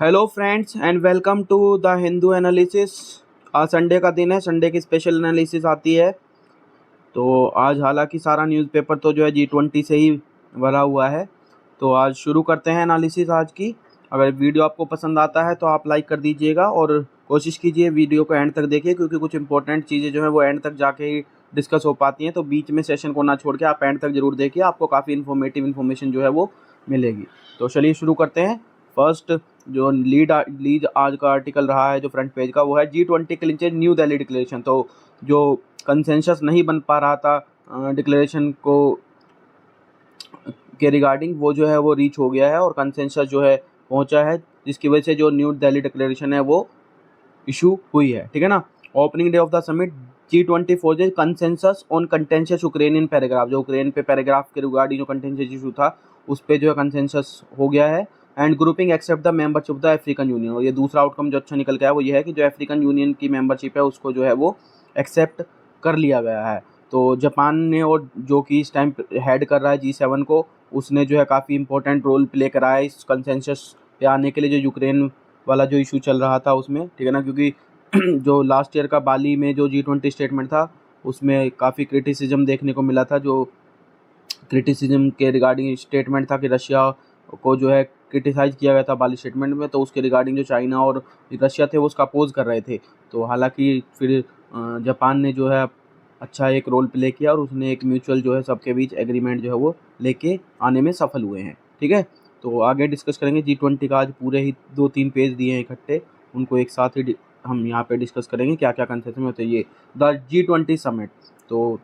Hello friends and welcome to the Hindu analysis. आज Sunday का दिन है, संडे की स्पेशल एनालिसिस आती है। तो आज हालांकि सारा न्यूज़पेपर तो जो है G20 से ही भरा हुआ है। तो आज शुरू करते हैं एनालिसिस आज की। अगर वीडियो आपको पसंद आता है तो आप लाइक कर दीजिएगा और कोशिश कीजिए वीडियो को एंड तक देखिए, क्योंकि कुछ इंपॉर्टेंट चीज़ें जो है वो एंड तक जाके ही डिस्कस हो पाती हैं। तो बीच में सेशन को ना छोड़ के आप एंड तक ज़रूर देखिए, आपको काफ़ी इन्फॉर्मेशन जो है वो मिलेगी। तो चलिए शुरू करते हैं। फर्स्ट जो लीड आज का आर्टिकल रहा है जो फ्रंट पेज का, वो है G20 क्लिंचेस न्यू दिल्ली डिक्लेरेशन। तो जो कंसेंसस नहीं बन पा रहा था डिक्लेरेशन को के रिगार्डिंग, वो जो है वो रीच हो गया है और कंसेंसस जो है पहुंचा है, जिसकी वजह से जो न्यू दिल्ली डिक्लेरेशन है वो इशू हुई है। ठीक है ना। Opening day of the summit G20 forges consensus on contentious Ukrainian paragraph. जो यूक्रेन पे पैराग्राफ के रिगार्डिंग जो कंटेंशियस इशू था उस पर जो है कंसेंसस हो गया है। And grouping accept the membership of the African Union. और ये दूसरा आउटकम जो अच्छा निकल के आया वो ये है कि जो अफ्रीकन यूनियन की मेंबरशिप है उसको जो है वो एक्सेप्ट कर लिया गया है। तो जापान ने, और जो कि इस टाइम हेड कर रहा है G7 को, उसने जो है काफ़ी इंपॉर्टेंट रोल प्ले करा है इस कंसेंसस पे आने के लिए, जो यूक्रेन वाला जो इशू चल रहा था उसमें। ठीक है ना। क्योंकि जो लास्ट ईयर का बाली में जो G20 स्टेटमेंट था उसमें काफ़ी क्रिटिसिज्म देखने को मिला था। जो क्रिटिसिज्म के रिगार्डिंग स्टेटमेंट था कि रशिया को जो है क्रिटिसाइज़ किया गया था बाली स्टेटमेंट में, तो उसके रिगार्डिंग जो चाइना और रशिया थे वो उसका अपोज कर रहे थे। तो हालांकि फिर जापान ने जो है अच्छा एक रोल प्ले किया और उसने एक म्यूचुअल जो है सबके बीच एग्रीमेंट जो है वो लेके आने में सफल हुए हैं। ठीक है। तो आगे डिस्कस करेंगे। G20 का आज पूरे ही 2-3 पेज दिए हैं इकट्ठे, उनको एक साथ ही हम यहाँ पे डिस्कस करेंगे क्या क्या कंसेप्ट में होते हैं। ये द G20 समिट। तो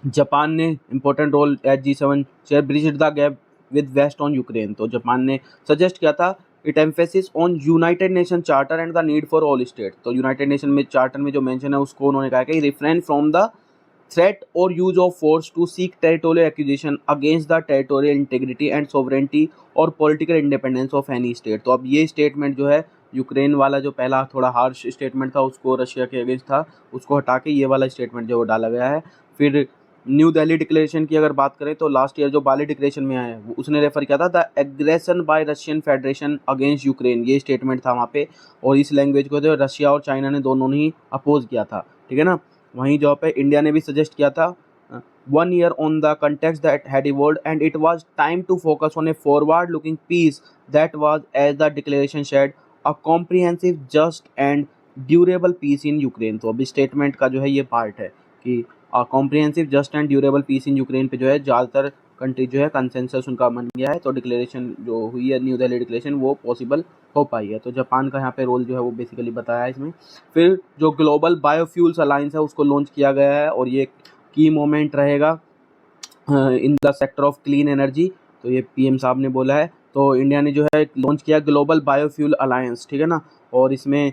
जापान ने important role at G7 share bridge the gap with West on Ukraine. तो जापान ने सजेस्ट किया था it emphasis on United Nation charter and the need for all state. तो यूनाइटेड नेशन में charter में जो मेंशन है उसको उन्होंने कहा कि रिफ्रेन फ्रॉम द थ्रेट और use of force to seek territorial acquisition against the territorial integrity and sovereignty और political independence of any state. तो अब ये स्टेटमेंट जो है यूक्रेन वाला जो पहला थोड़ा हार्श स्टेटमेंट था उसको रशिया के अगेंस्ट था, उसको हटा के ये वाला स्टेटमेंट जो डाला गया है। फिर न्यू दिल्ली डिक्लेरेशन की अगर बात करें तो लास्ट ईयर जो बाली डिक्लेरेशन में आया है उसने रेफर किया था the aggression bye Russian federation against Ukraine, ये स्टेटमेंट था वहाँ पे। और इस लैंग्वेज को जो रशिया और चाइना ने दोनों ने ही अपोज किया था। ठीक है ना। वहीं जहाँ पे इंडिया ने भी सजेस्ट किया था 1 year on the context that had evolved and it was time to focus on a forward looking peace that was, as the declaration said, a comprehensive just and durable peace in Ukraine. तो अभी statement का जो है ये part है कि comprehensive just and durable peace in Ukraine पे जो है ज़्यादातर कंट्री जो है कंसेंसस उनका बन गया है। तो डिक्लेरेशन जो हुई है न्यू दिल्ली डिक्लेरेशन वो पॉसिबल हो पाई है। तो जापान का यहाँ पे रोल जो है वो बेसिकली बताया है इसमें। फिर जो ग्लोबल बायोफ्यूल्स अलायंस है उसको लॉन्च किया गया है और ये की मोमेंट रहेगा in the sector of clean energy. तो ये पीएम साहब ने बोला है। तो इंडिया ने जो है लॉन्च किया ग्लोबल बायोफ्यूल अलायंस। ठीक है ना। और इसमें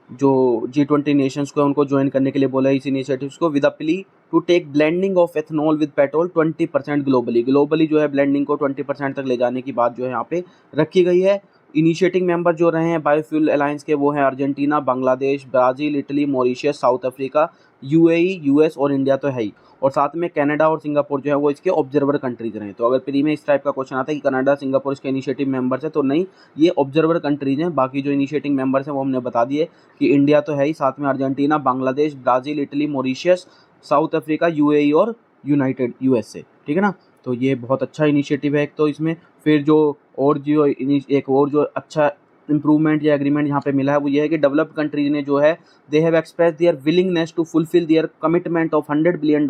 जो G20 नेशंस को उनको ज्वाइन करने के लिए बोला है इस इनिशिएटिव्स को, with a plea to take blending of ethanol with petrol 20% globally जो है ब्लेंडिंग को 20% तक ले जाने की बात जो है यहाँ पे रखी गई है। इनिशिएटिंग मेंबर जो रहे हैं बायोफ्यूल अलायंस के वो हैं Argentina, Bangladesh, Brazil, Italy, Mauritius, south Africa, UAE, US और इंडिया तो है ही। और साथ में कनाडा और सिंगापुर जो है वो इसके ऑब्जर्वर कंट्रीज रहे। तो अगर प्री में इस टाइप का क्वेश्चन आता है कि कनाडा सिंगापुर इसके इनिशिएटिव मेंबर्स है, तो नहीं, ये ऑब्जर्वर कंट्रीज हैं। बाकी जो इनिशिएटिंग मेंबर्स हैं वो हमने बता दिए कि इंडिया तो है ही, साथ में Argentina, Bangladesh, Brazil, Italy, Mauritius, south Africa, UAE और यूनाइटेड यूएसए। ठीक है ना। तो ये बहुत अच्छा इनिशिएटिव है एक तो इसमें। फिर जो एक और जो अच्छा इंप्रूवमेंट या एग्रीमेंट यहाँ पे मिला है वो ये है कि डेवलप्ड कंट्रीज ने जो है they have express their willingness to fulfil their commitment of $100 billion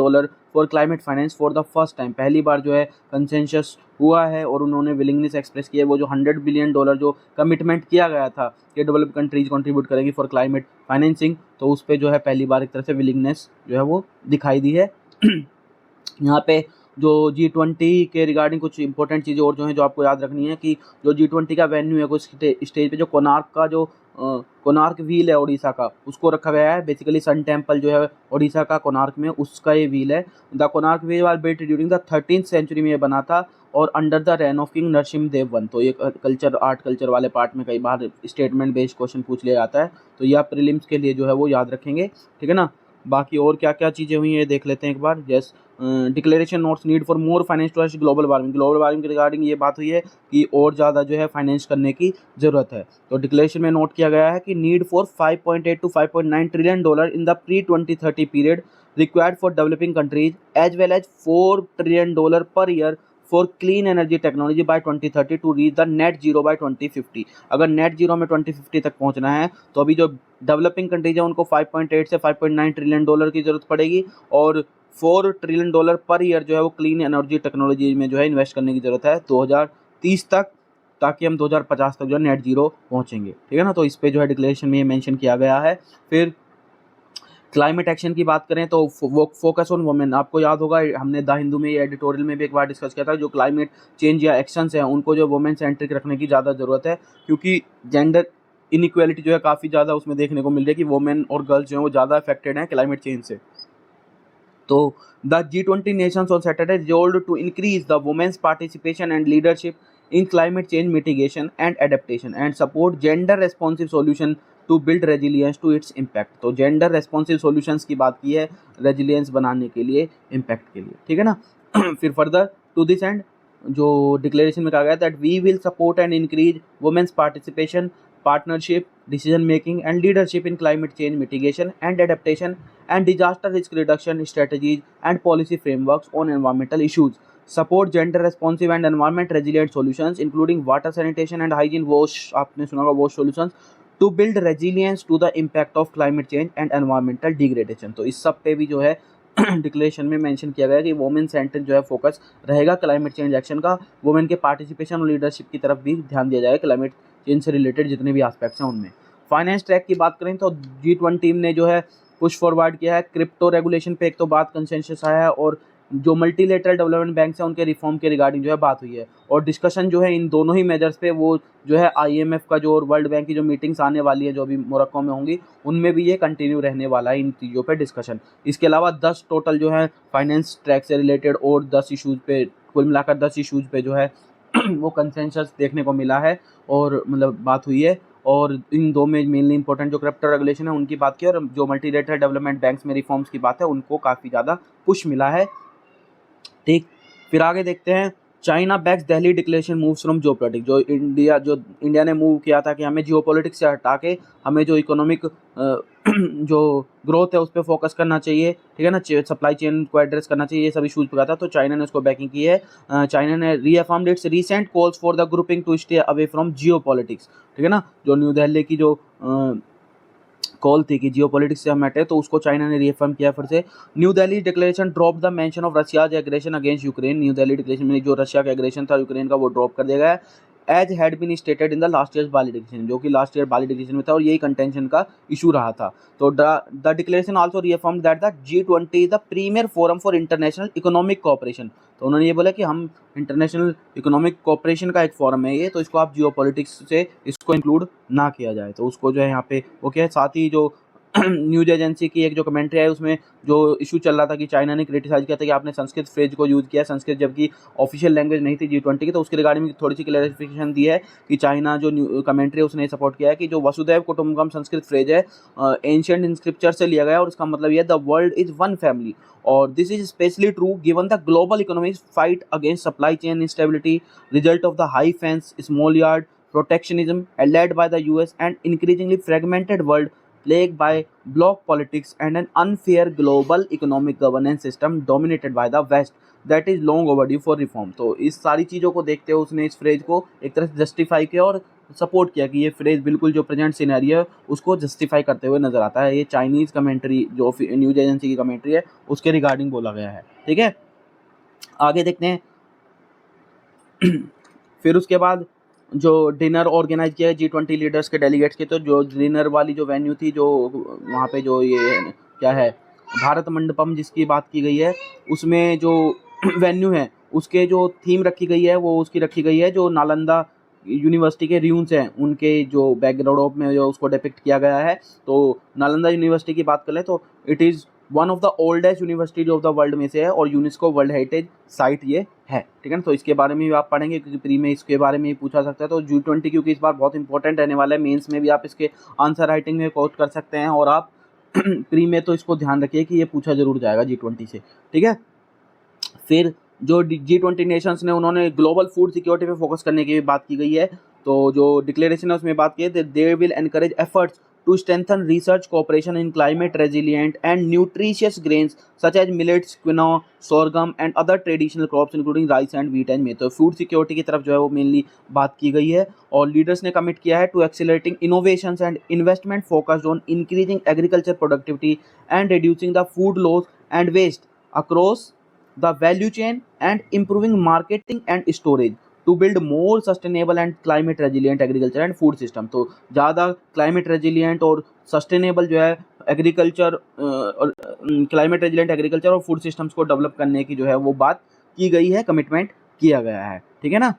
for climate finance for the first time. पहली बार जो है कंसेंसस हुआ है और उन्होंने विलिंगनेस एक्सप्रेस की है। वो जो $100 बिलियन जो कमिटमेंट किया गया था कि डेवलप्ड कंट्रीज कंट्रीब्यूट करेंगी फॉर क्लाइमेट फाइनेंसिंग, तो उस पर जो है पहली बार एक तरह से विलिंगनेस जो है वो दिखाई दी है। यहाँ पे जो G20 के रिगार्डिंग कुछ इंपॉर्टेंट चीज़ें और जो हैं जो आपको याद रखनी है कि जो G20 का वेन्यू है कुछ स्टेज पे जो कोणार्क का जो कोणार्क व्हील है उड़ीसा का, उसको रखा गया है। बेसिकली सन टेम्पल जो है उड़ीसा का कोणार्क में, उसका ये व्हील है। The Konark wheel was built during the 13th century में ये बना था और under the reign of king Narasimha Deva one. तो ये कल्चर वाले पार्ट में कई बार स्टेटमेंट बेस्ड क्वेश्चन पूछ लिया जाता है, तो यह प्रीलिम्स के लिए जो है वो याद रखेंगे। ठीक है ना। बाकी और क्या क्या चीज़ें हुई हैं देख लेते हैं एक बार। Yes, declaration notes need for more finance to global warming के रिगार्डिंग ये बात हुई है कि और ज़्यादा जो है फाइनेंस करने की ज़रूरत है। तो डिक्लेरेशन में नोट किया गया है कि need for 5.8 to 5.9 trillion dollar in the pre 2030 period required for developing countries as well as $4 trillion per year for clean energy technology by 2030 to reach the net zero by 2050। अगर net zero में 2050 तक पहुंचना है तो अभी जो developing countries है उनको 5.8 से 5.9 ट्रिलियन डॉलर की ज़रूरत पड़ेगी और $4 ट्रिलियन पर ईयर जो है वो क्लीन एनर्जी टेक्नोलॉजी में जो है इन्वेस्ट करने की ज़रूरत है 2030 तक, ताकि हम 2050 तक जो है नेट जीरो पहुंचेंगे। ठीक है ना, तो इस पे जो है डिक्लेरेशन में ये मेंशन किया गया है। फिर क्लाइमेट एक्शन की बात करें तो फोकस ऑन वुमेन, आपको याद होगा हमने द हिंदू में एडिटोरियल में भी एक बार डिस्कस किया था, जो क्लाइमेट चेंज या एक्शंस हैं उनको जो वुमेन सेंट्रिक रखने की ज़्यादा ज़रूरत है, क्योंकि जेंडर इनइक्वालिटी जो है काफ़ी ज़्यादा उसमें देखने को मिल रही है कि वुमेन और गर्ल्स जो हैं वो ज़्यादा अफेक्टेड हैं क्लाइमेट चेंज से। तो the G20 nations on Saturday resolved to increase the women's participation and leadership in climate change mitigation and adaptation and support gender responsive solution to build resilience to its impact। तो gender responsive solutions की बात की है resilience बनाने के लिए, impact के लिए। ठीक है ना। फिर further to this end जो डिक्लेरेशन में कहा गया that we will support and increase women's participation, partnership, decision making, and leadership in climate change mitigation and adaptation and disaster risk reduction strategies and policy frameworks on environmental issues. Support gender responsive and environment resilient solutions including water sanitation and hygiene wash, आपने सुना होगा wash solutions, to build resilience to the impact of climate change and environmental degradation। तो इस सब पे भी जो है डिक्लेरेशन में मेंशन किया गया कि वुमेन सेंट्रिक जो है फोकस रहेगा क्लाइमेट चेंज एक्शन का, वुमेन के पार्टिसिपेशन और लीडरशिप की तरफ भी ध्यान दिया जाएगा क्लाइमेट चेंज से रिलेटेड जितने भी एस्पेक्ट्स हैं उनमें। फाइनेंस ट्रैक की बात करें तो G20 ने जो है पुश फॉरवर्ड किया है क्रिप्टो रेगुलेशन पे, एक तो बात कंसेंसस आया है, और जो मल्टीलेटरल डेवलपमेंट बैंक्स हैं उनके रिफॉर्म के रिगार्डिंग जो है बात हुई है, और डिस्कशन जो है इन दोनों ही मेजर्स पे वो जो है IMF का जो और वर्ल्ड बैंक की जो मीटिंग्स आने वाली है जो अभी मोरक्को में होंगी उनमें भी ये कंटिन्यू रहने वाला है इन चीज़ों पे डिस्कशन। इसके अलावा 10 टोटल जो है फाइनेंस ट्रैक से रिलेटेड और 10 इशूज़ पे, कुल मिलाकर 10 इशूज़ पे जो है वो कंसेंसस देखने को मिला है और मतलब बात हुई है, और इन दो में मेनली इंपॉर्टेंट जो क्रिप्टो रेगुलेशन है उनकी बात की और जो मल्टीलेटरल डेवलपमेंट बैंक्स में रिफॉर्म्स की बात है उनको काफ़ी ज़्यादा पुश मिला है। ठीक, फिर आगे देखते हैं China backs Delhi declaration moves from geopolitics. जो इंडिया ने मूव किया था कि हमें जियोपॉलिटिक्स से हटा के हमें जो इकोनॉमिक जो ग्रोथ है उस पर फोकस करना चाहिए, ठीक है ना, सप्लाई चेन को एड्रेस करना चाहिए, ये सब इशूज़ पे कहा था, तो चाइना ने उसको बैकिंग की है। चाइना ने reaffirmed its recent calls for the grouping to stay away from geopolitics. ठीक है ना, जो न्यू दिल्ली की जो कॉल थी कि जियोपॉलिटिक्स से हम हटे, तो उसको चाइना ने रीअफर्म किया फिर से। New Delhi declaration drop the mention of Russia's aggression against Ukraine. New Delhi declaration में जो रशिया का एग्रेशन था यूक्रेन का वो ड्रॉप कर दिया गया है, as had been stated in the last year Bali declaration, जो कि लास्ट ईयर बाली डिक्लेरेशन में था और यही कंटेंशन का इशू रहा था। तो the declaration also reaffirmed that the G20 is the premier forum for international economic cooperation. तो उन्होंने ये बोला कि हम इंटरनेशनल इकोनॉमिक कोऑपरेशन का एक फोरम है ये, तो इसको आप जियोपॉलिटिक्स से इसको इंक्लूड ना किया जाए, तो उसको जो है यहाँ पे ओके। साथ ही जो न्यूज एजेंसी की एक जो कमेंट्री है उसमें जो इशू चल रहा था कि चाइना ने क्रिटिसाइज किया था कि आपने संस्कृत फ्रेज को यूज़ किया, संस्कृत जबकि ऑफिशियल लैंग्वेज नहीं थी G20 की, तो उसके रिगार्डिंग में थोड़ी सी क्लैरिफिकेशन दी है कि चाइना जो कमेंट्री है उसने सपोर्ट किया है कि जो वसुदैव कुटुंबकम संस्कृत फ्रेज है एंशिएंट इन स्क्रिप्चर से लिया गया है और इसका मतलब ये the world is one family, और this is specially true given the global economic fight against supply chain instability, result of the high fence small yard protectionism led by the US and increasingly fragmented world plagued by bloc politics and an unfair global economic governance system dominated by the West that is long overdue for reform। तो इस सारी चीज़ों को देखते हुए उसने इस phrase को एक तरह से जस्टिफाई किया और सपोर्ट किया कि ये फ्रेज बिल्कुल जो प्रेजेंट सिनेरियो है उसको जस्टिफाई करते हुए नजर आता है। ये चाइनीज़ कमेंट्री जो न्यूज एजेंसी की कमेंट्री है उसके रिगार्डिंग बोला गया है। ठीक है, आगे देखते हैं। फिर उसके बाद जो डिनर ऑर्गेनाइज किया है G20 लीडर्स के डेलीगेट्स के, तो जो डिनर वाली जो वेन्यू थी जो वहाँ पे जो ये क्या है भारत मंडपम जिसकी बात की गई है उसमें जो वेन्यू है उसके जो थीम रखी गई है वो उसकी रखी गई है जो नालंदा यूनिवर्सिटी के र्यून्स हैं उनके जो बैकग्राउंड में जो उसको डिपिक्ट किया गया है। तो नालंदा यूनिवर्सिटी की बात करें तो it is one of the oldest universities of the world में से है और यूनेस्को वर्ल्ड हेरिटेज साइट ये है। ठीक है ना, तो इसके बारे में भी आप पढ़ेंगे क्योंकि प्री में इसके बारे में ही पूछा सकता है। तो G20 क्योंकि इस बार बहुत इंपॉर्टेंट रहने वाला है, मेंस में भी आप इसके आंसर राइटिंग में कोट कर सकते हैं और आप प्री में तो इसको ध्यान रखिए कि ये पूछा जरूर जाएगा G20 से, ठीक है। फिर जो G20 नेशंस ने उन्होंने ग्लोबल फूड सिक्योरिटी पे फोकस करने की भी बात की गई है। तो जो डिक्लेरेशन है उसमें बात की है, they will encourage efforts to strengthen research cooperation in climate resilient and nutritious grains such as millets, quinoa, sorghum and other traditional crops including rice and wheat and maize। तो फूड सिक्योरिटी की तरफ जो है वो mainly बात की गई है और लीडर्स ने कमिट किया है to accelerating innovations and investment focused on increasing agriculture productivity and reducing the food loss and waste across the value chain and improving marketing and storage to build more sustainable and climate resilient agriculture and food system। तो ज़्यादा climate resilient और sustainable जो है agriculture और climate resilient agriculture और food systems को develop करने की जो है वो बात की गई है, कमिटमेंट किया गया है, ठीक है ना।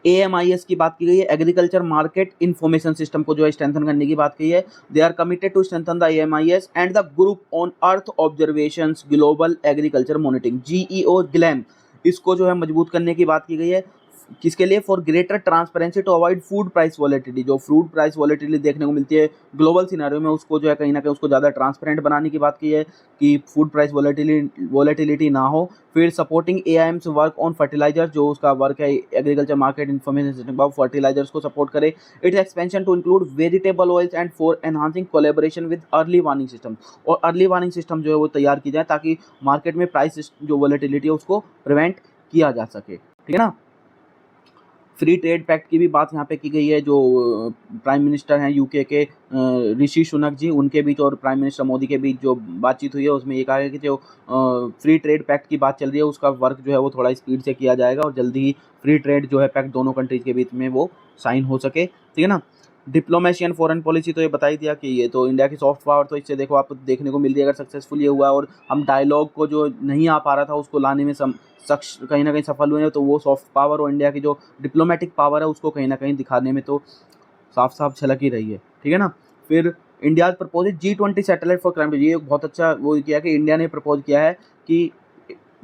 AMIS की बात की गई है, एग्रीकल्चर मार्केट इन्फॉर्मेशन सिस्टम को जो है स्ट्रेंथन करने की बात की है। They are committed to strengthen the AMIS and the group on earth observations global agriculture monitoring GEO GLAM, इसको जो है मजबूत करने की बात की गई है। किसके लिए? For greater transparency to avoid food price volatility. जो फूड प्राइस वॉलेटिलिटी देखने को मिलती है ग्लोबल सिनेरियो में, उसको जो है कहीं ना कहीं उसको ज़्यादा ट्रांसपेरेंट बनाने की बात की है कि फूड प्राइस वॉलेटिलिटी ना हो। फिर supporting AIM's work on fertilisers, जो उसका वर्क है agriculture market information system fertilisers को सपोर्ट करे। Its expansion to include vegetable oils and for enhancing collaboration with early warning system, और अर्ली वार्निंग सिस्टम जो है वो तैयार की जाए ताकि मार्केट में प्राइस जो वॉलेटिलिटी है उसको प्रिवेंट किया जा सके, ठीक है ना। फ्री ट्रेड पैक्ट की भी बात यहाँ पे की गई है। जो प्राइम मिनिस्टर हैं UK के ऋषि सुनक जी, उनके बीच और प्राइम मिनिस्टर मोदी के बीच जो बातचीत हुई है उसमें ये कहा गया कि जो फ्री ट्रेड पैक्ट की बात चल रही है उसका वर्क जो है वो थोड़ा स्पीड से किया जाएगा और जल्दी ही फ्री ट्रेड जो है पैक्ट दोनों कंट्रीज के बीच में वो साइन हो सके, ठीक है ना। डिप्लोमेसी एंड फॉरेन पॉलिसी तो ये बता ही दिया कि ये तो इंडिया की सॉफ्ट पावर, तो इससे देखो आप देखने को मिल रही है अगर सक्सेसफुल ये हुआ और हम डायलॉग को जो नहीं आ पा रहा था उसको लाने में कहीं ना कहीं सफल हुए हैं, तो वो सॉफ्ट पावर और इंडिया की जो डिप्लोमेटिक पावर है उसको कहीं ना कहीं दिखाने में तो साफ साफ झलक ही रही है, ठीक है ना। फिर India propose G20 satellite for climate, ये बहुत अच्छा वो किया कि इंडिया ने प्रपोज किया है कि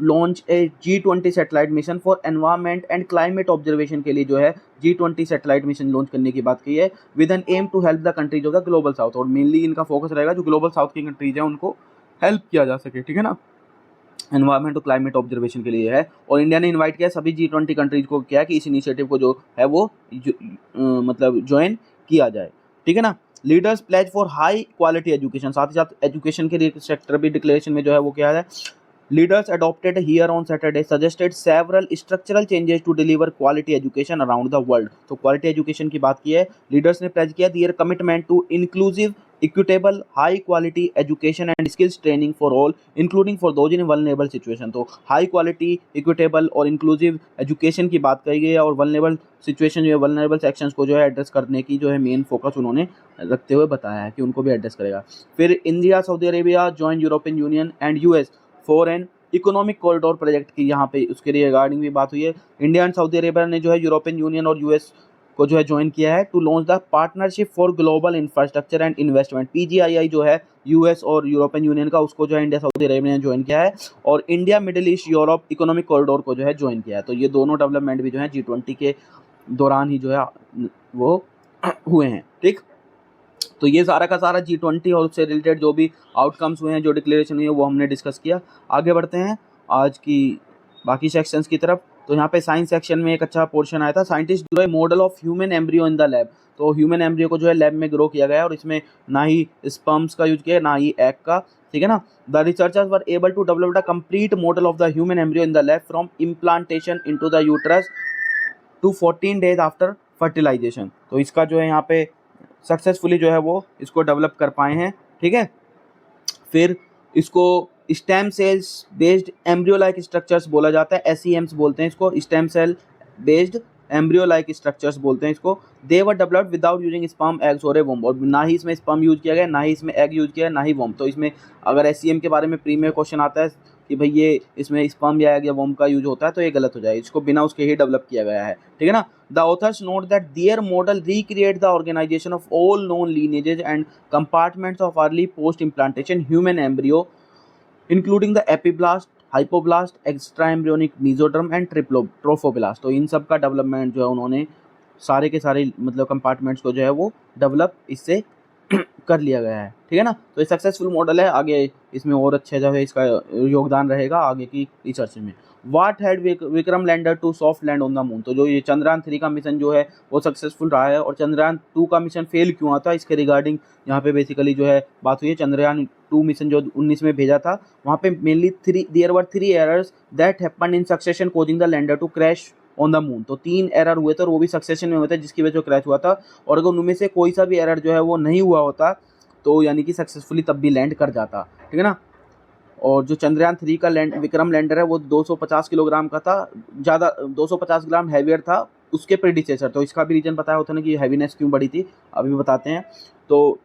launch a G20 satellite mission for environment and climate observation के लिए जो है G20 सैटेलाइट मिशन लॉन्च करने की बात की है with an aim to help the countries of the global south. और मेनली इनका फोकस रहेगा जो ग्लोबल साउथ की कंट्रीज है उनको हेल्प किया जा सके, ठीक है ना, एनवायरमेंट और क्लाइमेट ऑब्जर्वेशन के लिए है। और इंडिया ने इनवाइट किया सभी G20 कंट्रीज को किया कि इस इनिशिएटिव को जो है वो मतलब ज्वाइन किया जाए, ठीक है ना। Leaders pledge for high quality education, साथ ही साथ एजुकेशन के सेक्टर भी डिक्लेरेशन में जो है वो किया है। Leaders adopted here on Saturday suggested several structural changes to deliver quality education around the world। तो quality education की बात की है, लीडर्स ने प्लेज किया their commitment to inclusive, equitable, high quality education and skills training for all, including for those in vulnerable situation। तो high quality, equitable और inclusive education की बात कही गई है और vulnerable situation जो है vulnerable sections को जो है एड्रेस करने की जो है मेन फोकस उन्होंने रखते हुए बताया है कि उनको भी एड्रेस करेगा। फिर India, Saudi Arabia join European union and US for an economic corridor project की यहाँ पे उसके रिगार्डिंग भी बात हुई है। इंडिया एंड सऊदी अरेबिया ने जो है यूरोपियन यूनियन और US को जो है ज्वाइन किया है to launch the partnership for global infrastructure and investment. PGII जो है US और यूरोपियन यूनियन का, उसको जो है इंडिया सऊदी अरेबिया ने ज्वाइन किया है और India middle east Europe economic corridor को जो है ज्वाइन किया है। तो ये दोनों डेवलपमेंट भी जो है G20 के दौरान ही जो है वो हुए हैं, ठीक। तो ये सारा का सारा G20 और उससे रिलेटेड जो भी आउटकम्स हुए हैं, जो डिक्लेरेशन हुई है वो हमने डिस्कस किया। आगे बढ़ते हैं आज की बाकी सेक्शंस की तरफ। तो यहाँ पे साइंस सेक्शन में एक अच्छा पोर्शन आया था, scientist grow A model of human embryo in the lab. तो ह्यूमन एम्ब्रियो को जो है लैब में ग्रो किया गया और इसमें ना ही स्पर्म्स का यूज किया ना ही एग का, ठीक है ना। The researchers were able to develop the complete model of the human embryo in the lab from implantation into the uterus to 14 days after fertilisation. तो इसका जो है यहाँ पे सक्सेसफुली जो है वो इसको डेवलप कर पाए हैं, ठीक है। फिर इसको stem cells based embryo like structures बोला जाता है, SEMs बोलते हैं इसको, stem cell based embryo like structures बोलते हैं इसको। They were developed without using sperm, eggs और ए वोम, और ना ही इसमें स्पर्म यूज किया गया, ना ही इसमें एग यूज किया, ना ही वोम। तो इसमें अगर SEM के बारे में प्रीमियर क्वेश्चन आता है कि भाई ये इसमें स्पर्म या एग या वोम का यूज होता है तो ये गलत हो जाएगा, इसको बिना उसके ही डेवलप किया गया है, ठीक है ना। The authors note that their model recreate the organisation of all known lineages and compartments of early post implantation human embryo including the epiblast, hypoblast, extra embryonic mesoderm and trophoblast. तो इन सब का डेवलपमेंट जो है उन्होंने सारे के सारे मतलब कंपार्टमेंट्स को जो है वो डेवलप इससे कर लिया गया है, ठीक है ना। तो ये सक्सेसफुल मॉडल है, आगे इसमें और अच्छा जो है इसका योगदान रहेगा आगे की रिसर्च में। What had Vikram lander to soft land on the moon, तो जो ये चंद्रयान 3 का मिशन जो है वो सक्सेसफुल रहा है, और चंद्रयान 2 का मिशन फेल क्यों हुआ था इसके रिगार्डिंग यहाँ पे बेसिकली जो है बात हुई है। चंद्रयान 2 मिशन जो 19 में भेजा था, वहाँ पे mainly there were 3 errors that happened in succession causing the lander to crash on the moon. तो 3 एरर हुए थे और वो भी सक्सेशन में हुए थे, जिसकी वजह से क्रैश हुआ था। और अगर उनमें से कोई सा भी एरर जो है वो नहीं हुआ होता तो यानी कि सक्सेसफुली तब भी लैंड कर जाता, ठीक है ना। और जो चंद्रयान 3 का विक्रम लैंडर है वो 250 किलोग्राम का था, ज़्यादा 250 ग्राम हैवियर था उसके प्रेडिसेसर। तो इसका भी रीज़न पता होता है ना कि हैवीनेस क्यों बढ़ी थी, अभी भी बताते हैं। तो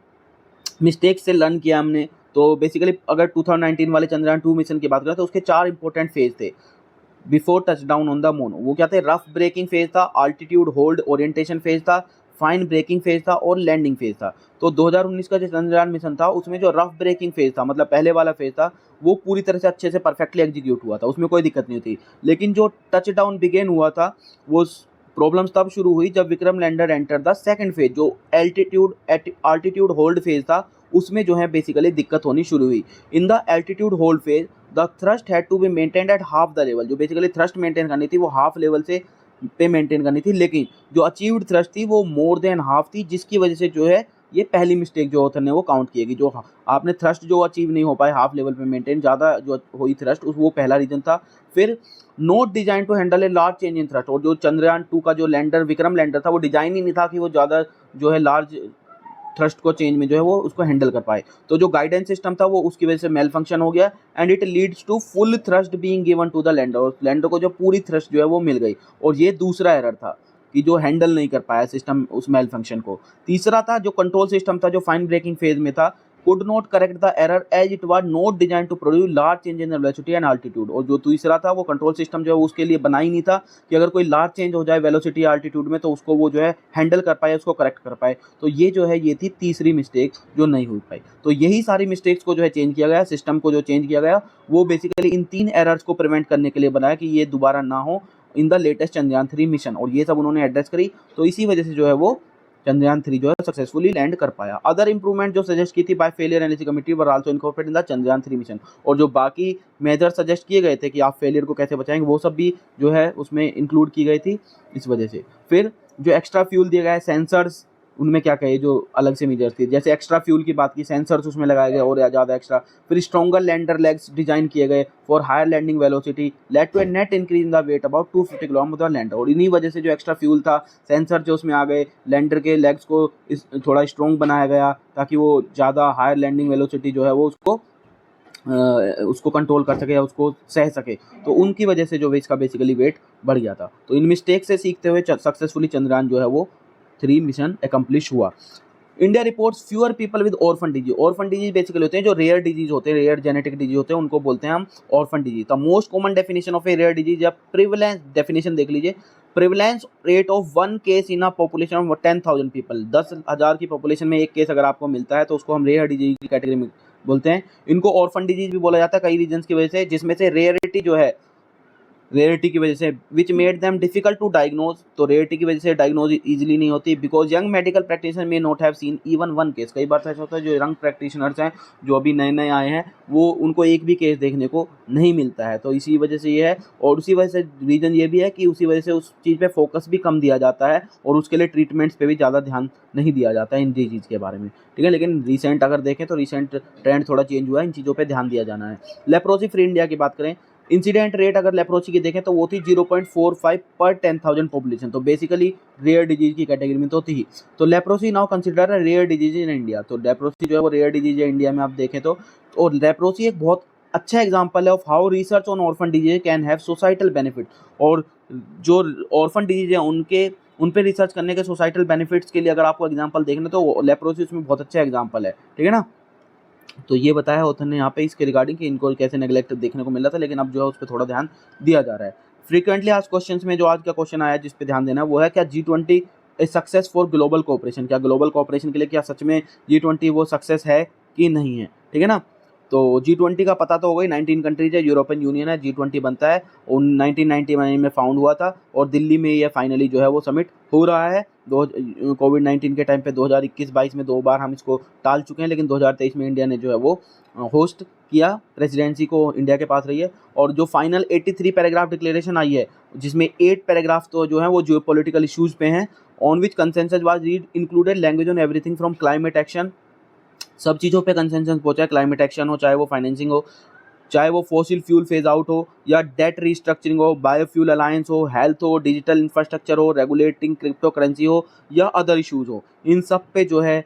मिस्टेक से लर्न किया हमने। तो बेसिकली अगर 2019 वाले चंद्रयान 2 मिशन की बात करें तो उसके 4 इंपॉर्टेंट फेज थे before touch down on the moon. वो क्या थे, रफ ब्रेकिंग फेज था, आल्टीट्यूड होल्ड ओरिएंटेशन फेज था, फाइन ब्रेकिंग फेज था और लैंडिंग फेज था। तो 2019 का जो चंद्रयान मिशन था उसमें जो रफ ब्रेकिंग फेज था, मतलब पहले वाला फेज था, वो पूरी तरह से अच्छे से परफेक्टली एग्जीक्यूट हुआ था, उसमें कोई दिक्कत नहीं थी। लेकिन जो टच डाउन बिगेन हुआ था वो प्रॉब्लम्स तब शुरू हुई जब Vikram lander enter the second phase, जो आल्टीट्यूड होल्ड फेज था, उसमें जो है बेसिकली दिक्कत होनी शुरू हुई। In the altitude hold phase the thrust had to be maintained at half the level. जो बेसिकली थ्रस्ट मेंटेन करनी थी वो हाफ लेवल से पे मेंटेन करनी थी, लेकिन जो अचीव्ड थ्रस्ट थी वो मोर देन हाफ थी, जिसकी वजह से जो है ये पहली मिस्टेक जो ऑथर ने वो काउंट की है कि जो आपने थ्रस्ट जो अचीव नहीं हो पाए हाफ लेवल पे मेंटेन, ज़्यादा जो हुई थ्रस्ट वो पहला रीजन था। फिर not designed to handle a large change in thrust, और जो चंद्रयान 2 का जो लैंडर विक्रम लैंडर था वो डिजाइन ही नहीं था कि वो ज़्यादा जो है लार्ज थ्रस्ट को चेंज में जो है वो उसको हैंडल कर पाए। तो जो गाइडेंस सिस्टम था वो उसकी वजह से मेल फंक्शन हो गया and it leads to full thrust being given to the lander, और लैंडर को जो पूरी थ्रस्ट जो है वो मिल गई। और ये दूसरा एरर था कि जो हैंडल नहीं कर पाया सिस्टम उस मेल फंक्शन को। तीसरा था जो कंट्रोल सिस्टम था जो फाइन ब्रेकिंग फेज में था, could not correct the error as it was not designed to produce large change in the velocity and altitude। और जो तीसरा था वो कंट्रोल सिस्टम जो है उसके लिए बना ही नहीं था कि अगर कोई लार्ज चेंज हो जाए वेलोसिटी आल्टीट्यूड में तो उसको वो जो है हैंडल कर पाए, उसको करेक्ट कर पाए। तो ये जो है ये थी तीसरी मिस्टेक जो नहीं हो पाई। तो यही सारी मिस्टेक्स को जो है चेंज किया गया, सिस्टम को जो चेंज किया गया वो बेसिकली इन 3 एरर्स को प्रिवेंट करने के लिए बनाया कि ये दोबारा ना हो in the latest Chandrayaan 3 mission, और ये सब उन्होंने एड्रेस करी। तो इसी वजह से जो है वो चंद्रयान 3 जो है सक्सेसफुली लैंड कर पाया। अदर इंप्रूवमेंट जो सजेस्ट की थी bye failure analysis committee were also incorporated in the Chandrayaan 3 mission, और जो बाकी मेजर सजेस्ट किए गए थे कि आप फेलियर को कैसे बचाएंगे वो सब भी जो है उसमें इंक्लूड की गई थी इस वजह से। फिर जो एक्स्ट्रा फ्यूल दिया गया है, सेंसर्स उनमें क्या कहे जो अलग से मेजर्स थी, जैसे एक्स्ट्रा फ्यूल की बात की, सेंसर्स उसमें लगाए गए और ज़्यादा एक्स्ट्रा। फिर स्ट्रॉन्गर लैंडर लेग्स डिजाइन किए गए for higher landing velocity led to a net increase in the weight about 250 kilometre lander, और इन्हीं वजह से जो एक्स्ट्रा फ्यूल था, सेंसर जो उसमें आ गए, लैंडर के लेग्स को थोड़ा स्ट्रॉन्ग बनाया गया ताकि वो ज़्यादा हायर लैंडिंग वेलोसिटी जो है वो उसको कंट्रोल कर सके या उसको सह सके। तो उनकी वजह से जो इसका बेसिकली वेट बढ़ गया था। तो इन मिस्टेक से सीखते हुए सक्सेसफुली चंद्रयान जो है वो 3 मिशन एकम्प्लिश हुआ। India reports fewer people with orphan disease. Orphan disease basically होते हैं जो रेयर डिजीज होते हैं, रेयर जेनेटिक डिजीज होते हैं, उनको बोलते हैं हम orphan disease. The most common definition of a rare disease या प्रिवलेंस डेफिनेशन देख लीजिए, prevalence rate of 1 case in a population of 10,000 people. 10,000 की पॉपुलेशन में एक केस अगर आपको मिलता है तो उसको हम रेयर डिजीज की कैटेगरी में बोलते हैं। इनको ऑर्फन डिजीज भी बोला जाता है कई रीजन्स की वजह से, जिसमें से रेयरिटी जो है, रेयरिटी की वजह से which made them difficult to diagnose. तो रेयरिटी की वजह से डायग्नोज इजीली नहीं होती बिकॉज यंग मेडिकल प्रैक्टिशनर में not have seen even 1 case. कई बार ऐसा होता है जो यंग प्रैक्टिशनर्स हैं जो अभी नए नए आए हैं वो उनको एक भी केस देखने को नहीं मिलता है। तो इसी वजह से ये है, और उसी वजह से रीज़न ये भी है कि उसी वजह से उस चीज़ पे फोकस भी कम दिया जाता है और उसके लिए ट्रीटमेंट्स पे भी ज़्यादा ध्यान नहीं दिया जाता है इन डिजीज़ के बारे में, ठीक है। लेकिन रिसेंट अगर देखें तो रिसेंट ट्रेंड थोड़ा चेंज हुआ है, इन चीज़ों पर ध्यान दिया जाना है। लेप्रोसी फ्री इंडिया की बात करें, इंसिडेंट रेट अगर लेप्रोसी की देखें तो वो थी 0.45 पर 10,000 पॉपुलेशन। तो बेसिकली रेयर डिजीज की कैटेगरी में तो थी। तो लेप्रोसी नाउ कंसिडर है रेयर डिजीज इन इंडिया। तो लेप्रोसी जो है वो रेयर डिजीज है इंडिया में आप देखें तो। और लेप्रोसी एक बहुत अच्छा एग्जांपल है of how research on orphan disease can have societal benefit. और जो ऑर्फन डिजीज है उन पे रिसर्च करने के सोसाइटल बेनिफिट्स के लिए अगर आपको एग्जाम्पल देखना तो लेप्रोसी उसमें बहुत अच्छा एग्जाम्पल है, ठीक है ना। तो ये बताया ऑथर ने यहाँ पे इसके रिगार्डिंग कि इनको कैसे नेग्लेक्ट देखने को मिल रहा था, लेकिन अब जो है उस पर थोड़ा ध्यान दिया जा रहा है। फ्रीक्वेंटली आस्क्ड क्वेश्चंस में जो आज का क्वेश्चन आया जिस पे ध्यान देना है वो है क्या G20 a success for global cooperation. क्या ग्लोबल कोऑपरेशन के लिए क्या सच में G20 वो सक्सेस है कि नहीं है, ठीक है ना। तो G20 का पता तो हो गई, 19 कंट्रीज है, यूरोपियन यूनियन है, G20 बनता है और 1999 में फाउंड हुआ था और दिल्ली में ये फाइनली जो है वो समिट हो रहा है। कोविड-19 के टाइम पे 2021-22 में 2 बार हम इसको टाल चुके हैं, लेकिन 2023 में इंडिया ने जो है वो होस्ट किया, प्रेसिडेंसी को इंडिया के पास रही है। और जो फाइनल 83 पैराग्राफ डिक्लेरेशन आई है, जिसमें 8 पैराग्राफ तो जो है वो जियोपॉलिटिकल इश्यूज पे हैं, on which consensus was read included language on everything from climate action, सब चीज़ों पे कंसेंसस पहुंचा है, क्लाइमेट एक्शन हो, चाहे वो फाइनेंसिंग हो, चाहे वो फॉसिल फ्यूल फेज आउट हो, या डेट रीस्ट्रक्चरिंग हो, बायोफ्यूल अलायंस हो, हेल्थ हो, डिजिटल इंफ्रास्ट्रक्चर हो, रेगुलेटिंग क्रिप्टो करेंसी हो, या अदर इश्यूज हो, इन सब पे जो है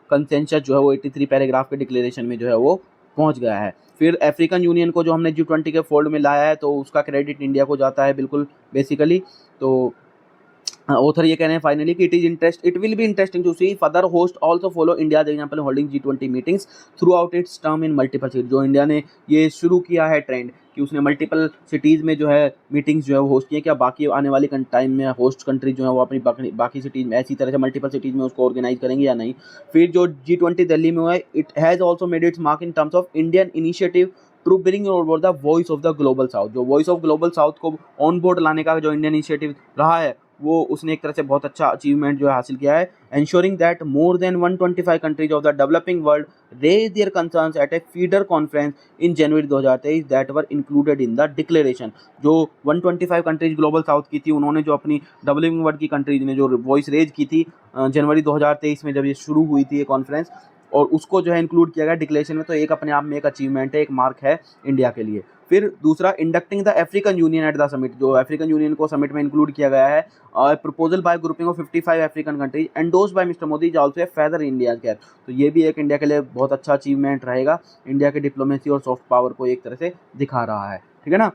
कंसेंसस जो है वो 83 पैराग्राफ के डिक्लेरेशन में जो है वो पहुंच गया है। फिर अफ्रीकन यूनियन को जो हमने G20 के फोल्ड में लाया है, तो उसका क्रेडिट इंडिया को जाता है बिल्कुल बेसिकली। तो ऑथर ये कह रहे हैं फाइनली कि it will be interesting to see further host also follow India example holding G20 meetings throughout its term in multiple cities. जो इंडिया ने ये शुरू किया है ट्रेंड कि उसने मल्टीपल सिटीज़ में जो है मीटिंग्स जो है वो होस्ट किए, क्या बाकी आने वाली टाइम में होस्ट कंट्री जो है वो अपनी बाकी सिटीज़ में ऐसी तरह से मल्टीपल सिटीज़ में उसको ऑर्गेनाइज करेंगे या नहीं। फिर जो G20 दिल्ली में हुआ है, it has also made its mark in terms of Indian initiative to bring over the voice of the global south. जो वॉइस ऑफ ग्लोबल साउथ को ऑन बोर्ड लाने का जो इंडियन इनिशिएटिव रहा है, वो उसने एक तरह से बहुत अच्छा अचीवमेंट जो है हासिल किया है। ensuring that more than 125 countries of the developing world raised their concerns at a feeder conference in January 2023 that were included in the declaration। जो 125 कंट्रीज ग्लोबल साउथ की थी, उन्होंने जो अपनी डेवलपिंग वर्ल्ड की कंट्रीज ने जो वॉइस रेज की थी जनवरी 2023 में जब ये शुरू हुई थी ये कॉन्फ्रेंस, और उसको जो है इंक्लूड किया गया डिक्लेरेशन में, तो एक अपने आप में एक अचीवमेंट है, एक मार्क है इंडिया के लिए। फिर दूसरा, inducting the African Union at the summit. जो अफ्रीकन यूनियन को समिट में इंक्लूड किया गया है, proposal by grouping of 55 African countries endorsed by mister Modi is also a feather India cap. तो ये भी एक इंडिया के लिए बहुत अच्छा अचीवमेंट रहेगा, इंडिया के डिप्लोमेसी और सॉफ्ट पावर को एक तरह से दिखा रहा है, ठीक है ना।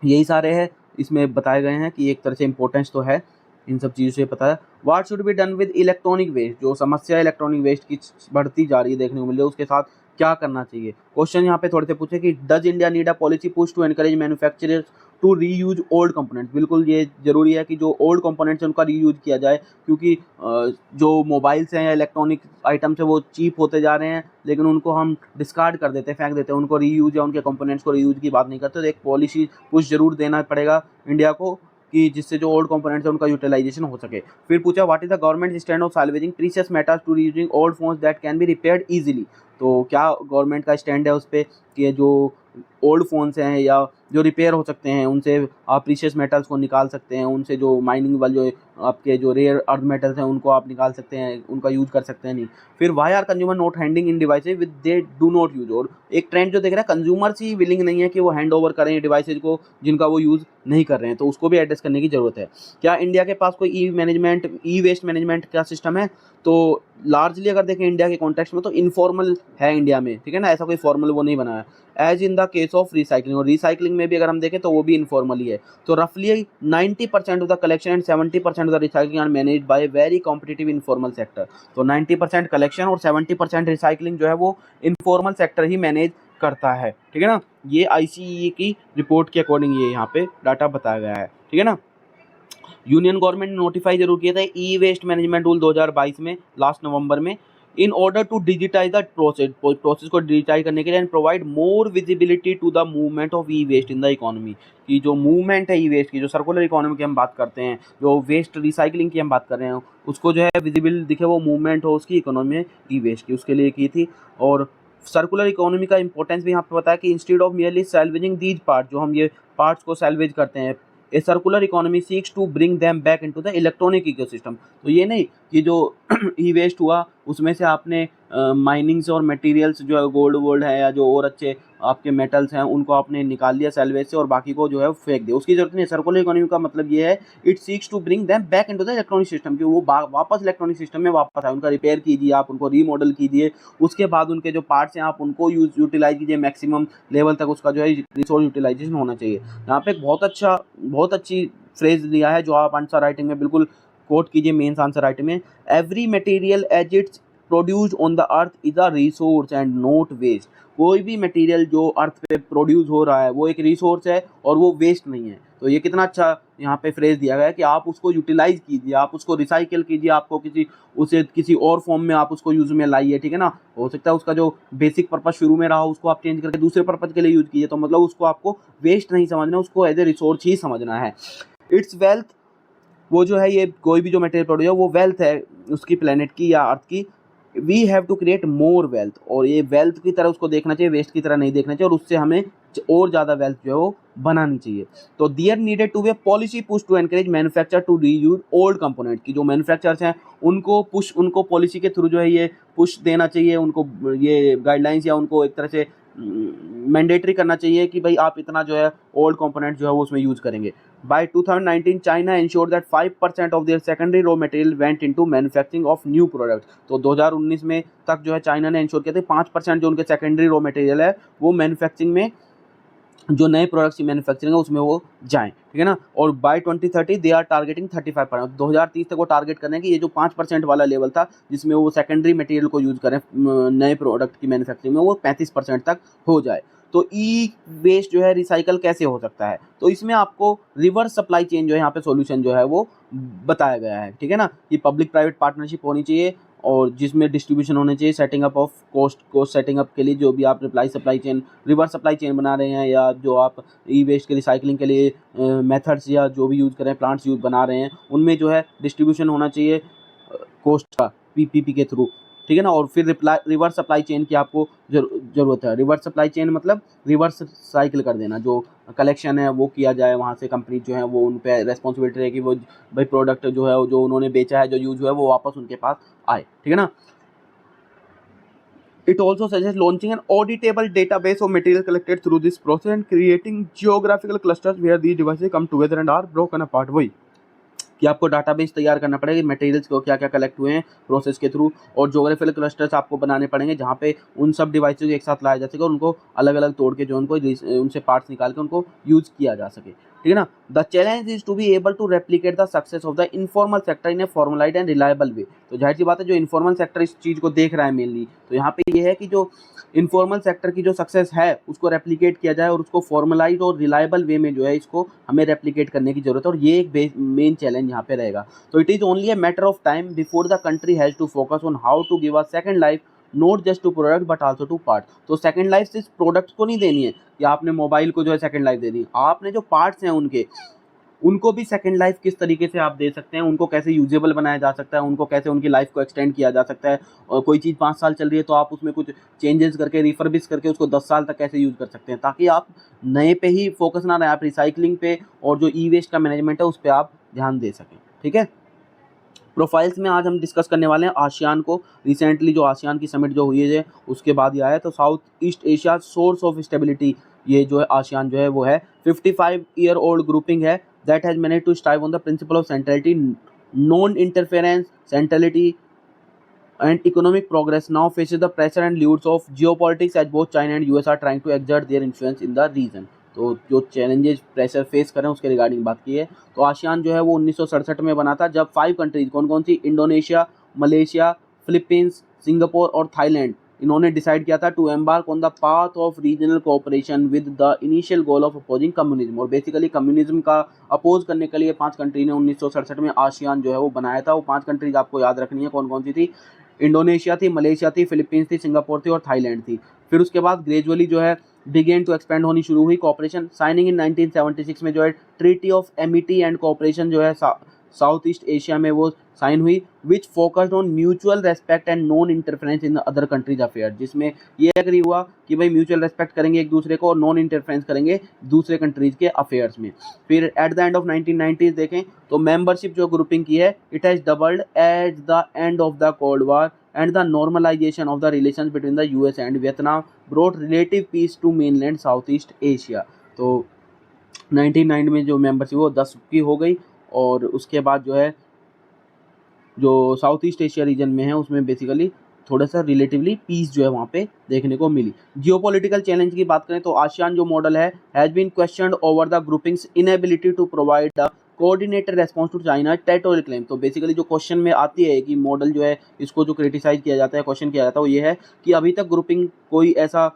यही सारे हैं इसमें बताए गए हैं कि एक तरह से इंपॉर्टेंस तो है इन सब चीज़ों से पता है। What should be done with electronic waste. जो समस्या इलेक्ट्रॉनिक वेस्ट की बढ़ती जा रही है देखने को मिल रही है, उसके साथ क्या करना चाहिए। क्वेश्चन यहाँ पे थोड़े से पूछे कि does India need a policy push to encourage manufacturers to reuse old components. बिल्कुल ये जरूरी है कि जो ओल्ड कंपोनेंट्स हैं उनका रीयूज किया जाए, क्योंकि जो मोबाइल्स हैं या इलेक्ट्रॉनिक आइटम्स हैं वो चीप होते जा रहे हैं, लेकिन उनको हम डिस्कार्ड कर देते हैं, फेंक देते हैं, उनको रीयूज या उनके कंपोनेंट्स को रीयूज की बात नहीं करते। तो एक पॉलिसी पुश जरूर देना पड़ेगा इंडिया को कि जिससे जो ओल्ड कंपोनेंट्स है उनका यूटिलाइजेशन हो सके। फिर पूछा what is the government stand of salvaging precious metals to reusing old phones that can be repaired easily. तो क्या गवर्नमेंट का स्टैंड है उस पर कि जो ओल्ड फ़ोन्स हैं या जो रिपेयर हो सकते हैं उनसे आप प्रीशियस मेटल्स को निकाल सकते हैं, उनसे जो माइनिंग वाले जो आपके जो रेयर अर्थ मेटल्स हैं उनको आप निकाल सकते हैं, उनका यूज़ कर सकते हैं नहीं। फिर why are consumer not handing in devices with they do not use. और एक ट्रेंड जो देख रहा है, कंज्यूमर्स ही विलिंग नहीं है कि वो हैंड ओवर करें डिवाइसेज को जिनका वो यूज़ नहीं कर रहे हैं, तो उसको भी एड्रेस करने की ज़रूरत है। क्या इंडिया के पास कोई ई वेस्ट मैनेजमेंट का सिस्टम है। तो लार्जली अगर देखें इंडिया के कॉन्टेक्स्ट में तो इनफॉर्मल है इंडिया में, ठीक है ना, ऐसा कोई फॉर्मल वो नहीं बना है। As in the case of recycling, और रिसाइकलिंग में भी अगर हम देखें तो वो भी इनफॉर्मल ही है। तो रफली 90% of the collection and 70% of the recycling are managed by very competitive informal sector. तो 90% कलेक्शन और 70% रिसाइकलिंग जो है वो इनफॉर्मल सेक्टर ही मैनेज करता है, ठीक है ना। ये ICEA की रिपोर्ट के अकॉर्डिंग ये यहाँ पे डाटा बताया गया है, ठीक है ना। यूनियन गवर्नमेंट ने नोटिफाई जरूर किया था ई वेस्ट मैनेजमेंट रूल 2022 में लास्ट नवंबर में, in order to digitize the process को डिजिटाइज करने के लिए and provide more visibility to the movement of e waste in the economy. की जो मूवमेंट है ई वेस्ट की, जो सर्कुलर इकोनॉमी की हम बात करते हैं, जो वेस्ट रिसाइकलिंग की हम बात कर रहे हैं, उसको जो है विजिबल दिखे, वो मूवमेंट हो उसकी इकोनॉमी में ई वेस्ट की, उसके लिए की थी। और सर्कुलर इकोनॉमी का इंपॉर्टेंस भी यहाँ पे बताया कि instead of merely salvaging these part, जो हम ये पार्ट्स को सैल्वेज करते हैं, a circular economy seeks to bring them back into the electronic ecosystem. तो ये नहीं कि जो ई वेस्ट हुआ उसमें से आपने माइनिंग्स और मटेरियल्स जो है गोल्ड है या जो और अच्छे आपके मेटल्स हैं उनको आपने निकाल लिया सैल्वेज से और बाकी को जो है फेंक दिया, उसकी जरूरत नहीं। सर्कुलर इकोनॉमी का मतलब ये है it seeks to bring them back into the electronic system, कि वो वापस इलेक्ट्रॉनिक सिस्टम में वापस आए, उनका रिपेयर कीजिए, आप उनको रीमॉडल कीजिए, उसके बाद उनके जो पार्ट्स हैं आप उनको यूटिलाइज कीजिए, मैक्सिमम लेवल तक उसका जो है रिसोर्स यूटिलाइजेशन होना चाहिए। यहाँ पे एक बहुत अच्छी फ्रेज लिया है जो आप आंसर राइटिंग में बिल्कुल कोट कीजिए, मेंस आंसर राइटिंग में, every material as it's produced on the earth is a resource and not waste. कोई भी मटेरियल जो अर्थ पे प्रोड्यूस हो रहा है वो एक रिसोर्स है और वो वेस्ट नहीं है। तो ये कितना अच्छा यहाँ पे फ्रेज दिया गया है कि आप उसको यूटिलाइज कीजिए, आप उसको रिसाइकिल कीजिए, आपको उसे किसी और फॉर्म में आप उसको यूज में लाइए, ठीक है ना। हो सकता है उसका जो बेसिक पर्पज शुरू में रहा उसको आप चेंज करके दूसरे पर्पज के लिए यूज कीजिए। तो मतलब उसको आपको वेस्ट नहीं समझना, उसको एज ए रिसोर्स ही समझना है। इट्स वेल्थ, वो जो है ये कोई भी जो मटेरियल प्रोड्यूस है वो वेल्थ है उसकी प्लेनेट की या अर्थ की। We have to create more wealth, और ये वेल्थ की तरह उसको देखना चाहिए, वेस्ट की तरह नहीं देखना चाहिए, और उससे हमें और ज़्यादा वेल्थ जो है वो बनानी चाहिए। तो there needed to be policy push to encourage manufacture to reuse old component की जो मैन्युफैक्चरर्स हैं उनको पॉलिसी के थ्रू जो है ये पुश देना चाहिए, उनको ये गाइडलाइंस या उनको एक तरह से मैंडेटरी करना चाहिए कि भाई आप इतना जो है ओल्ड कंपोनेंट जो है वो उसमें यूज़ करेंगे। By 2019, China ensured that 5% of their secondary raw material went into manufacturing of new products। तो 2019 में तक जो है चाइना ने इंश्योर किया था 5% जो उनके सेकेंडरी रॉ मटेरियल है वो मैन्युफैक्चरिंग में, जो नए प्रोडक्ट्स की मैन्युफैक्चरिंग है उसमें वो जाएं, ठीक है ना। और बाय 2030 दे आर टारगेटिंग 35%। 2030 तक वो टारगेट करने की ये जो 5% वाला लेवल था जिसमें वो सेकेंडरी मटेरियल को यूज़ करें नए प्रोडक्ट की मैन्युफैक्चरिंग में, वो 35% तक हो जाए। तो ई वेस्ट जो है रिसाइकल कैसे हो सकता है, तो इसमें आपको रिवर्स सप्लाई चेन जो है यहाँ पे सॉल्यूशन जो है वो बताया गया है, ठीक है ना। ये पब्लिक प्राइवेट पार्टनरशिप होनी चाहिए और जिसमें डिस्ट्रीब्यूशन होने चाहिए, setting up of cost setting up के लिए जो भी आप supply chain reverse supply chain बना रहे हैं या जो आप ई वेस्ट के रिसाइकलिंग के लिए मेथड्स या जो भी यूज़ करें प्लांट्स यूज बना रहे हैं उनमें जो है डिस्ट्रीब्यूशन होना चाहिए कोस्ट का पीपीपी के थ्रू, ठीक है ना। और फिर रिवर्स सप्लाई चेन की आपको ज़रूरत है। रिवर्स सप्लाई चेन मतलब रिवर्स साइकिल कर देना, जो कलेक्शन है वो किया जाए वहाँ से, कंपनी जो है वो उन पर रेस्पॉन्सिबिलिटी है कि वो भाई प्रोडक्ट जो है जो उन्होंने बेचा है जो यूज हुआ है वो वापस उनके पास आए, ठीक है ना। It also suggests launching an auditable database of material collected through this process and creating geographical clusters where these devices come together and are broken apart। वही कि आपको डाटाबेस तैयार करना पड़ेगा मटेरियल्स को क्या क्या कलेक्ट हुए हैं प्रोसेस के थ्रू, और ज्योग्राफिकल क्लस्टर्स आपको बनाने पड़ेंगे जहाँ पे उन सब डिवाइसेस को एक साथ लाया जा सके और उनको अलग अलग तोड़ के जो उनको उनसे पार्ट्स निकाल के उनको यूज़ किया जा सके, ठीक है ना। The challenge is to be able to replicate the success of the informal sector in a formalise and reliable way. तो जाहिर सी बात है जो इनफॉर्मल सेक्टर इस चीज़ को देख रहा है मेनली, तो यहाँ पे ये है कि जो इनफॉर्मल सेक्टर की जो सक्सेस है उसको रेप्लिकेट किया जाए और उसको फॉर्मलाइज और रिलायबल वे में जो है इसको हमें रेप्लिकेट करने की जरूरत है, और ये एक मेन चैलेंज यहाँ पे रहेगा। तो it is only a matter of time before the country has to focus on how to give a second life not just to product but also to part. तो सेकंड लाइफ सिर्फ product को नहीं देनी है कि आपने mobile को जो है सेकंड लाइफ दे दी, आपने जो पार्ट्स हैं उनको भी सेकंड लाइफ किस तरीके से आप दे सकते हैं, उनको कैसे यूजेबल बनाया जा सकता है, उनको कैसे उनकी लाइफ को एक्सटेंड किया जा सकता है। और कोई चीज़ 5 साल चल रही है तो आप उसमें कुछ चेंजेस करके रिफर्बिश करके उसको 10 साल तक कैसे यूज़ कर सकते हैं, ताकि आप नए पे ही फोकस ना रहे, आप रिसाइकलिंग पे और जो ई वेस्ट का मैनेजमेंट है उस पर आप ध्यान दे सकें, ठीक है। प्रोफाइल्स में आज हम डिस्कस करने वाले हैं आसियान को। रिसेंटली जो आसियान की समिट जो हुई है उसके बाद ही आया है, तो south east Asia source of stability, ये जो है आसियान जो है वो है 55 ईयर ओल्ड ग्रुपिंग है that has managed to strive on the principle of centrality, non interference, centrality and economic progress now faces the pressure and lures of geopolitics as both China and US are trying to exert their influence in the region। तो जो challenges pressure face करें उसके regarding बात की है। तो ASEAN जो है वो 1967 में बना था जब 5 कंट्रीज कौन कौन सी, इंडोनेशिया, मलेशिया, फिलीपींस, सिंगापुर और थाईलैंड, इन्होंने डिसाइड किया था to embark on the path of regional cooperation with the initial goal of opposing communism. और बेसिकली कम्युनिज्म का अपोज करने के लिए 5 कंट्री ने 1967 में आसियान जो है वो बनाया था। वो 5 कंट्रीज आपको याद रखनी है कौन कौन सी थी, इंडोनेशिया थी, मलेशिया थी, फिलीपींस थी, सिंगापुर थी और थाईलैंड थी। फिर उसके बाद ग्रेजुअली जो है बिगेन टू एक्सपेंड होनी शुरू हुई कोऑपरेशन। साइनिंग इन 1976 में जो है treaty of amity and cooperation जो है साउथ ईस्ट एशिया में वो साइन हुई, which focused on mutual respect and non interference in other countries affair, जिसमें ये एग्री हुआ कि भाई म्यूचुअल रेस्पेक्ट करेंगे एक दूसरे को और नॉन इंटरफेरेंस करेंगे दूसरे कंट्रीज के अफेयर्स में। फिर at the end of 1990s देखें तो मेंबरशिप जो ग्रुपिंग की है it has doubled at the end of the cold war and the normalization of the relations between the US and Vietnam brought relative peace to mainland Southeast Asia। तो 1990 में जो membership वो 10 की हो गई और उसके बाद जो है जो साउथ ईस्ट एशिया रीजन में है उसमें बेसिकली थोड़ा सा रिलेटिवली पीस जो है वहाँ पे देखने को मिली। जियोपॉलिटिकल चैलेंज की बात करें तो आसियान जो मॉडल है has been questioned over the groupings inability to provide the coordinated response to China territorial claim. तो बेसिकली जो क्वेश्चन में आती है कि मॉडल जो है इसको जो क्रिटिसाइज किया जाता है, क्वेश्चन किया जाता है, वो ये है कि अभी तक ग्रुपिंग कोई ऐसा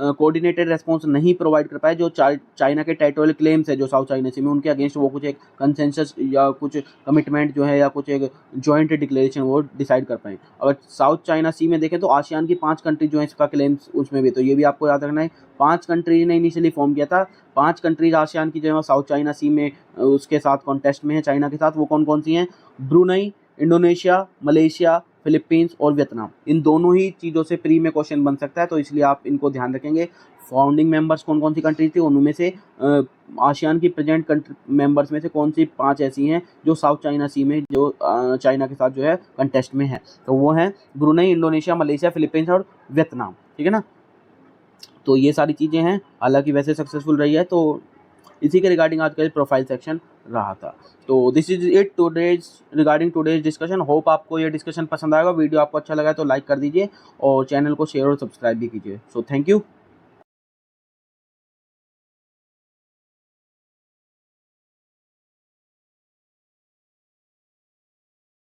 कोऑर्डिनेटेड रेस्पॉन्स नहीं प्रोवाइड कर पाए जो चाइना के टेरिटोरियल क्लेम्स है जो साउथ चाइना सी में, उनके अगेंस्ट वो कुछ एक कंसेंसस या कुछ कमिटमेंट जो है या कुछ एक जॉइंट डिक्लेरेशन वो डिसाइड कर पाएँ। अगर साउथ चाइना सी में देखें तो आसियान की 5 कंट्री जो है इसका क्लेम्स उसमें भी, तो ये भी आपको याद रखना है 5 कंट्रीज ने इनिशियली फॉर्म किया था। 5 कंट्रीज आसियान की जो है साउथ चाइना सी में उसके साथ कॉन्टेस्ट में है चाइना के साथ। वो कौन कौन सी हैं? ब्रुनई, इंडोनेशिया, मलेशिया, फिलीपींस और वियतनाम। इन दोनों ही चीज़ों से प्री में क्वेश्चन बन सकता है, तो इसलिए आप इनको ध्यान रखेंगे। फाउंडिंग मेंबर्स कौन कौन सी कंट्री थी, उनमें से आसियान की प्रेजेंट कंट्री मेंबर्स में से कौन सी 5 ऐसी हैं जो साउथ चाइना सी में जो चाइना के साथ जो है कंटेस्ट में है, तो वो हैं ब्रुनई, इंडोनेशिया, मलेशिया, फिलीपींस और वियतनाम। ठीक है ना, तो ये सारी चीज़ें हैं। हालांकि वैसे सक्सेसफुल रही है, तो इसी के रिगार्डिंग आज का प्रोफाइल सेक्शन रहा था। तो this is it today's regarding today's discussion. Hope आपको ये डिस्कशन पसंद आएगा। वीडियो आपको अच्छा लगा तो लाइक कर दीजिए और चैनल को शेयर और सब्सक्राइब भी कीजिए। So thank you.